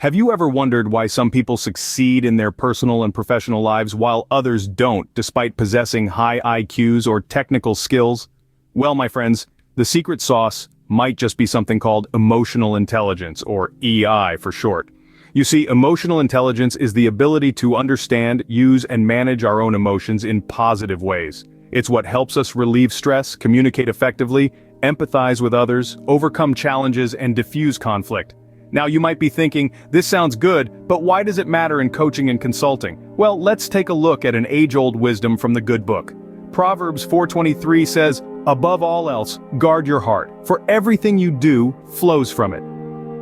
Have you ever wondered why some people succeed in their personal and professional lives while others don't, despite possessing high IQs or technical skills? Well, my friends, the secret sauce might just be something called emotional intelligence, or EI for short. You see, emotional intelligence is the ability to understand, use, and manage our own emotions in positive ways. It's what helps us relieve stress, communicate effectively, empathize with others, overcome challenges, and diffuse conflict. Now you might be thinking, this sounds good, but why does it matter in coaching and consulting? Well, let's take a look at an age-old wisdom from the good book. Proverbs 4:23 says, "Above all else, guard your heart, for everything you do flows from it."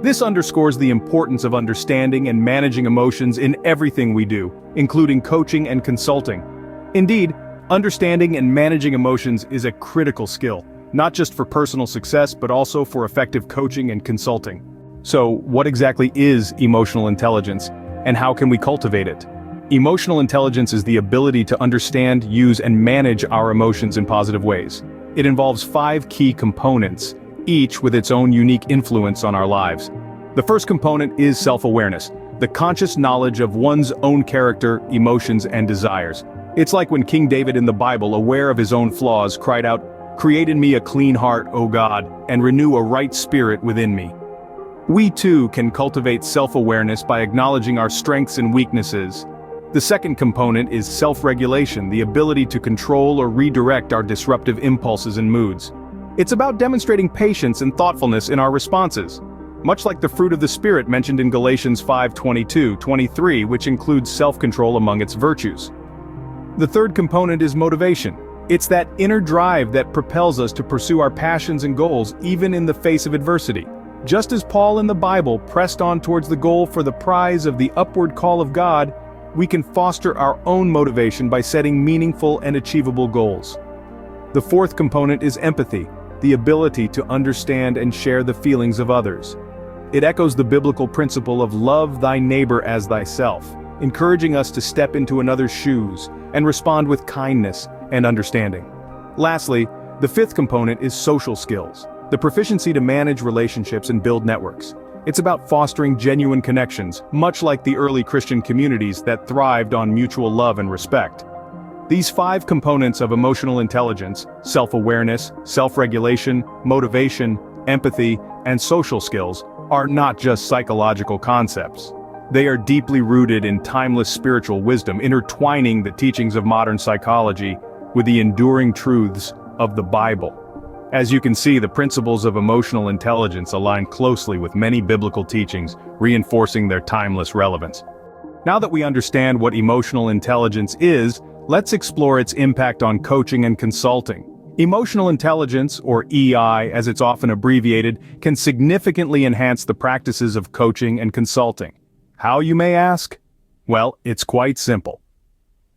This underscores the importance of understanding and managing emotions in everything we do, including coaching and consulting. Indeed, understanding and managing emotions is a critical skill, not just for personal success but also for effective coaching and consulting. So, what exactly is emotional intelligence, and how can we cultivate it? Emotional intelligence is the ability to understand, use, and manage our emotions in positive ways. It involves 5 key components, each with its own unique influence on our lives. The first component is self-awareness, the conscious knowledge of one's own character, emotions, and desires. It's like when King David in the Bible, aware of his own flaws, cried out, "Create in me a clean heart, O God, and renew a right spirit within me." We too can cultivate self-awareness by acknowledging our strengths and weaknesses. The second component is self-regulation, the ability to control or redirect our disruptive impulses and moods. It's about demonstrating patience and thoughtfulness in our responses, much like the fruit of the Spirit mentioned in Galatians 5:22-23, which includes self-control among its virtues. The third component is motivation. It's that inner drive that propels us to pursue our passions and goals even in the face of adversity. Just as Paul in the Bible pressed on towards the goal for the prize of the upward call of God, we can foster our own motivation by setting meaningful and achievable goals. The fourth component is empathy, the ability to understand and share the feelings of others. It echoes the biblical principle of love thy neighbor as thyself, encouraging us to step into another's shoes and respond with kindness and understanding. Lastly, the fifth component is social skills, the proficiency to manage relationships and build networks. It's about fostering genuine connections, much like the early Christian communities that thrived on mutual love and respect. These 5 components of emotional intelligence, self-awareness, self-regulation, motivation, empathy, and social skills, are not just psychological concepts. They are deeply rooted in timeless spiritual wisdom, intertwining the teachings of modern psychology with the enduring truths of the Bible. As you can see, the principles of emotional intelligence align closely with many biblical teachings, reinforcing their timeless relevance. Now that we understand what emotional intelligence is, let's explore its impact on coaching and consulting. Emotional intelligence, or EI as it's often abbreviated, can significantly enhance the practices of coaching and consulting. How, you may ask? Well, it's quite simple.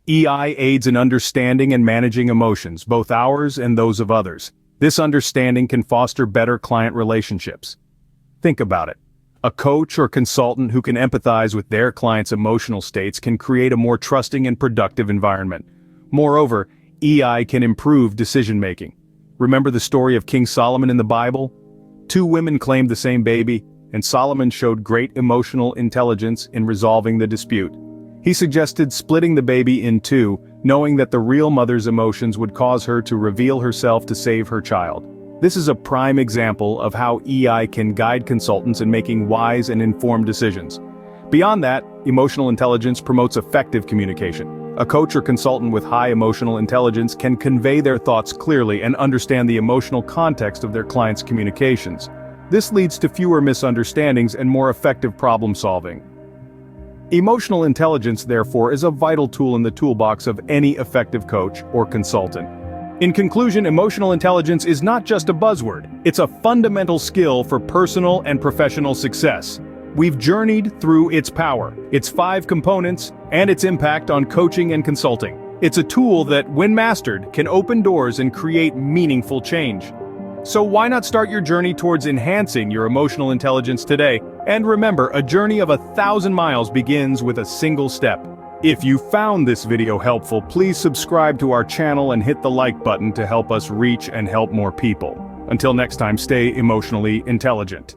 EI aids in understanding and managing emotions, both ours and those of others. This understanding can foster better client relationships. Think about it. A coach or consultant who can empathize with their client's emotional states can create a more trusting and productive environment. Moreover, EI can improve decision-making. Remember the story of King Solomon in the Bible? 2 women claimed the same baby, and Solomon showed great emotional intelligence in resolving the dispute. He suggested splitting the baby in 2, knowing that the real mother's emotions would cause her to reveal herself to save her child. This is a prime example of how EI can guide consultants in making wise and informed decisions. Beyond that, emotional intelligence promotes effective communication. A coach or consultant with high emotional intelligence can convey their thoughts clearly and understand the emotional context of their client's communications. This leads to fewer misunderstandings and more effective problem solving. Emotional intelligence, therefore, is a vital tool in the toolbox of any effective coach or consultant. In conclusion, emotional intelligence is not just a buzzword, it's a fundamental skill for personal and professional success. We've journeyed through its power, its 5 components, and its impact on coaching and consulting. It's a tool that, when mastered, can open doors and create meaningful change. So why not start your journey towards enhancing your emotional intelligence today? And remember, a journey of 1,000 miles begins with a single step. If you found this video helpful, please subscribe to our channel and hit the like button to help us reach and help more people. Until next time, stay emotionally intelligent.